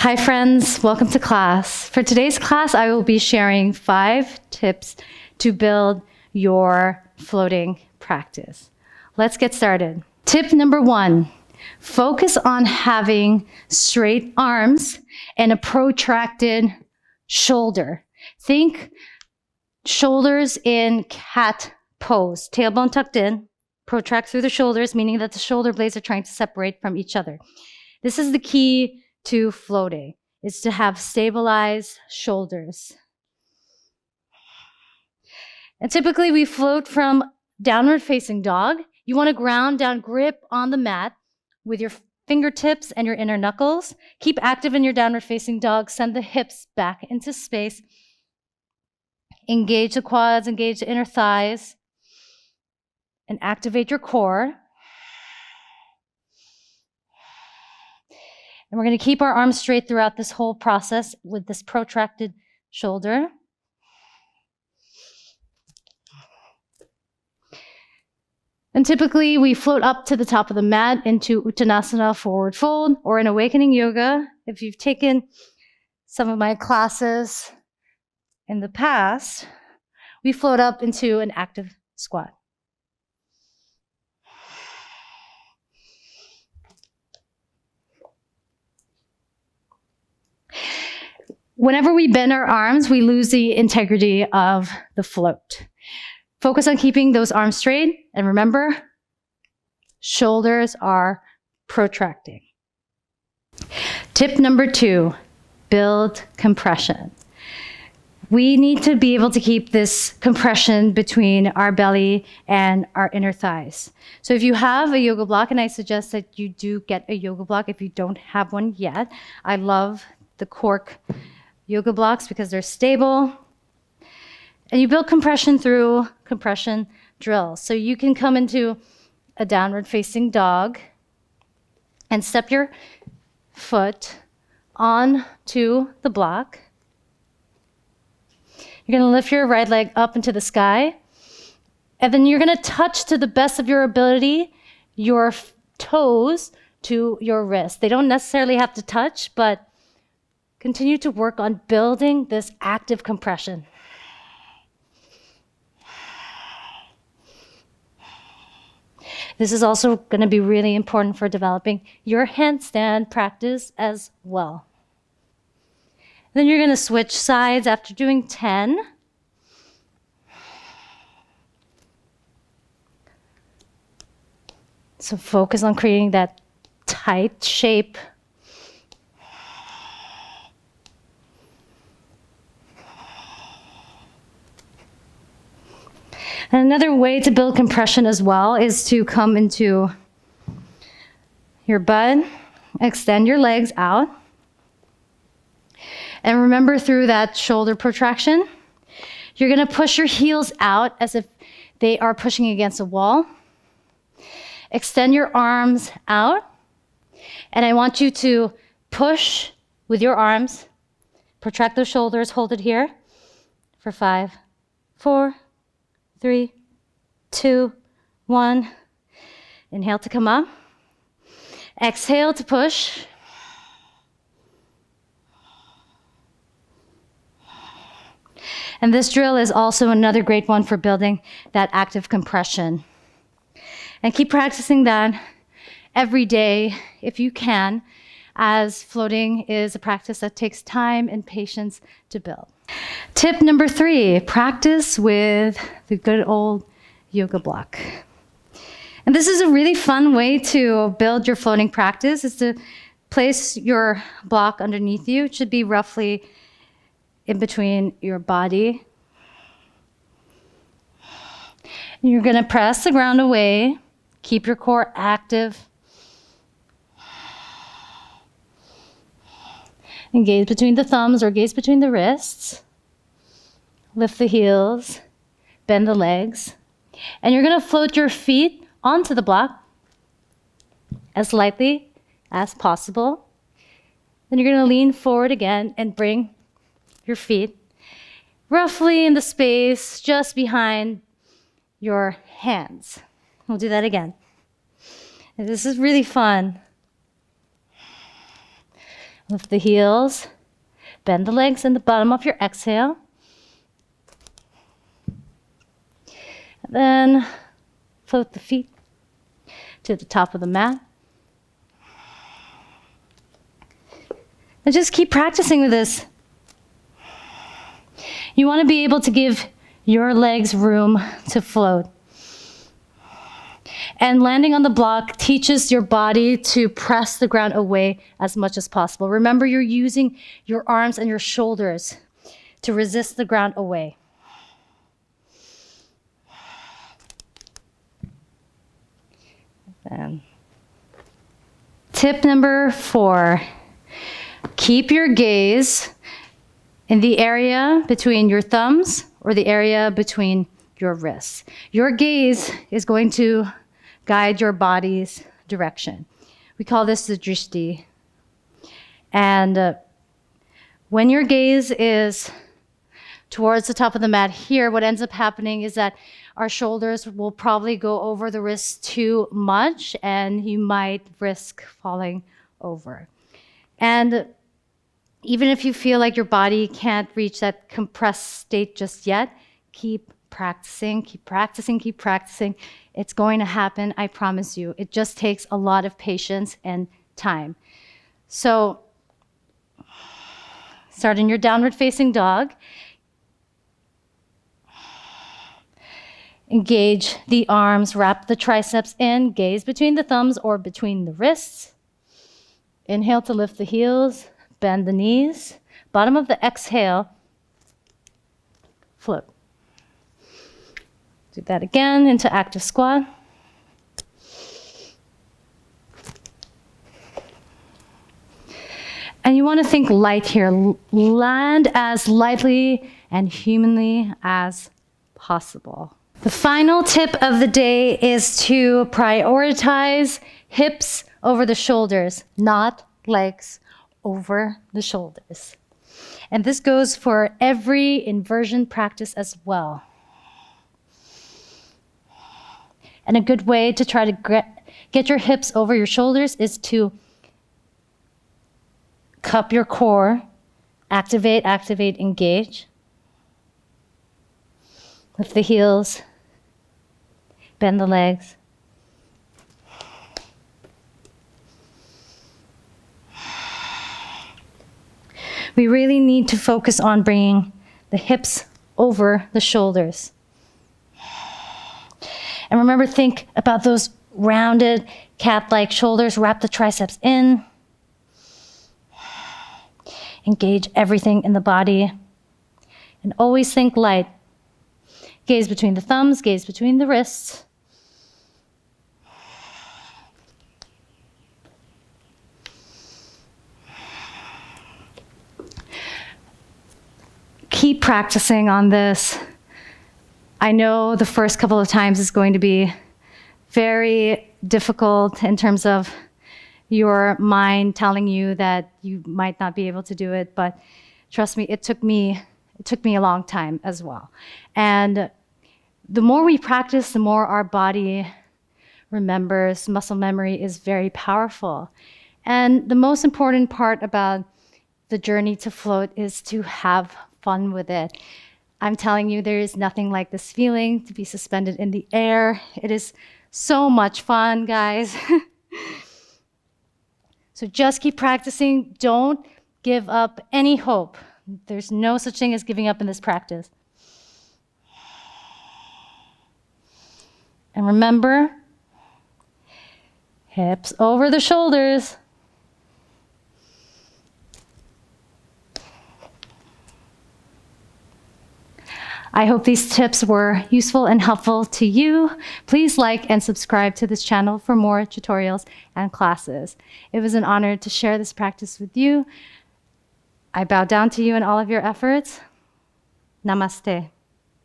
Hi friends, welcome to class. For today's class, I will be sharing 5 tips to build your floating practice. Let's get started. Tip number 1, focus on having straight arms and a protracted shoulder. Think shoulders in cat pose, tailbone tucked in, protract through the shoulders, meaning that the shoulder blades are trying to separate from each other. This is the key to floating, is to have stabilized shoulders. And typically we float from downward facing dog. You want to ground down, grip on the mat with your fingertips and your inner knuckles. Keep active in your downward facing dog. Send the hips back into space. Engage the quads, engage the inner thighs, and activate your core. And we're going to keep our arms straight throughout this whole process with this protracted shoulder. And typically we float up to the top of the mat into Uttanasana, forward fold, or in Awakening Yoga. If you've taken some of my classes in the past, we float up into an active squat. Whenever we bend our arms, we lose the integrity of the float. Focus on keeping those arms straight, and remember, shoulders are protracting. Tip number 2, build compression. We need to be able to keep this compression between our belly and our inner thighs. So if you have a yoga block, and I suggest that you do get a yoga block if you don't have one yet. I love the cork yoga blocks because they're stable. And you build compression through compression drills. So you can come into a downward facing dog and step your foot onto the block. You're going to lift your right leg up into the sky. And then you're going to touch, to the best of your ability, your toes to your wrist. They don't necessarily have to touch, but continue to work on building this active compression. This is also going to be really important for developing your handstand practice as well. Then you're going to switch sides after doing 10. So focus on creating that tight shape. And another way to build compression as well is to come into your butt, extend your legs out. And remember, through that shoulder protraction, you're going to push your heels out as if they are pushing against a wall. Extend your arms out. And I want you to push with your arms. Protract those shoulders. Hold it here for 5, 4, 3, 2, 1. Inhale to come up. Exhale to push. And this drill is also another great one for building that active compression. And keep practicing that every day if you can, as floating is a practice that takes time and patience to build. Tip number 3, practice with the good old yoga block. And this is a really fun way to build your floating practice, is to place your block underneath you. It should be roughly in between your body. And you're going to press the ground away. Keep your core active. And gaze between the thumbs or gaze between the wrists. Lift the heels, bend the legs. And you're going to float your feet onto the block as lightly as possible. Then you're going to lean forward again and bring your feet roughly in the space just behind your hands. We'll do that again. And this is really fun. Lift the heels. Bend the legs in the bottom of your exhale. And then float the feet to the top of the mat. And just keep practicing with this. You want to be able to give your legs room to float. And landing on the block teaches your body to press the ground away as much as possible. Remember, you're using your arms and your shoulders to resist the ground away. And tip number 4, keep your gaze in the area between your thumbs or the area between your wrists. Your gaze is going to guide your body's direction. We call this the drishti. And when your gaze is towards the top of the mat here, what ends up happening is that our shoulders will probably go over the wrists too much, and you might risk falling over. And even if you feel like your body can't reach that compressed state just yet, keep practicing, keep practicing, keep practicing. It's going to happen, I promise you. It just takes a lot of patience and time. So, start in your downward facing dog. Engage the arms, wrap the triceps in, gaze between the thumbs or between the wrists. Inhale to lift the heels, bend the knees. Bottom of the exhale, float. Do that again into active squat. And you want to think light here. Land as lightly and humanly as possible. The final tip of the day is to prioritize hips over the shoulders, not legs over the shoulders. And this goes for every inversion practice as well. And a good way to try to get your hips over your shoulders is to cup your core, activate, engage. Lift the heels, bend the legs. We really need to focus on bringing the hips over the shoulders. And remember, think about those rounded cat-like shoulders. Wrap the triceps in. Engage everything in the body. And always think light. Gaze between the thumbs, gaze between the wrists. Keep practicing on this. I know the first couple of times is going to be very difficult in terms of your mind telling you that you might not be able to do it, but trust me, it took me a long time as well. And the more we practice, the more our body remembers. Muscle memory is very powerful. And the most important part about the journey to float is to have fun with it. I'm telling you, there is nothing like this feeling to be suspended in the air. It is so much fun, guys. So just keep practicing. Don't give up any hope. There's no such thing as giving up in this practice. And remember, hips over the shoulders. I hope these tips were useful and helpful to you. Please like and subscribe to this channel for more tutorials and classes. It was an honor to share this practice with you. I bow down to you in all of your efforts. Namaste.